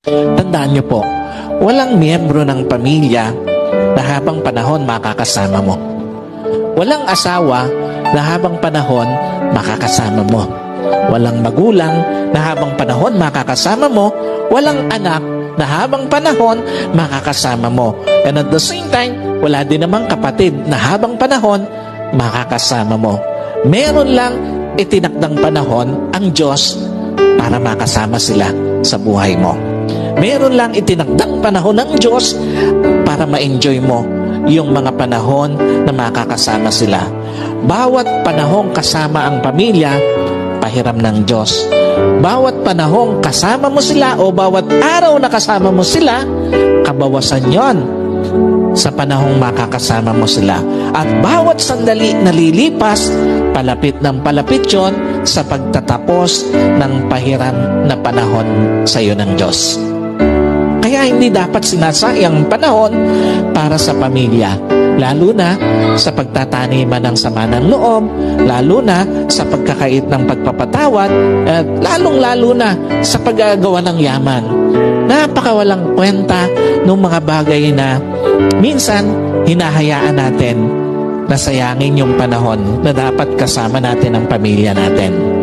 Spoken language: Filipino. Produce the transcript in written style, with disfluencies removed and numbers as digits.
Tandaan niyo po, walang miyembro ng pamilya na habang panahon makakasama mo. Walang asawa na habang panahon makakasama mo. Walang magulang na habang panahon makakasama mo. Walang anak na habang panahon makakasama mo. And at the same time, wala din namang kapatid na habang panahon makakasama mo. Meron lang itinakdang panahon ang Diyos para makasama sila sa buhay mo. Meron lang itinakdang panahon ng Diyos para ma-enjoy mo yung mga panahon na makakasama sila. Bawat panahong kasama ang pamilya, pahiram ng Diyos. Bawat panahong kasama mo sila o bawat araw na kasama mo sila, kabawasan yon sa panahong makakasama mo sila. At bawat sandali na lilipas, palapit ng palapit yon sa pagtatapos ng pahiram na panahon sa iyo ng Diyos. Kaya hindi dapat sinasayang panahon para sa pamilya, lalo na sa pagtataniman ng sama ng loob, lalo na sa pagkakait ng pagpapatawad, at lalong-lalo na sa paggagawa ng yaman. Napakawalang kwenta ng mga bagay na minsan hinahayaan natin na sayangin yung panahon na dapat kasama natin ang pamilya natin.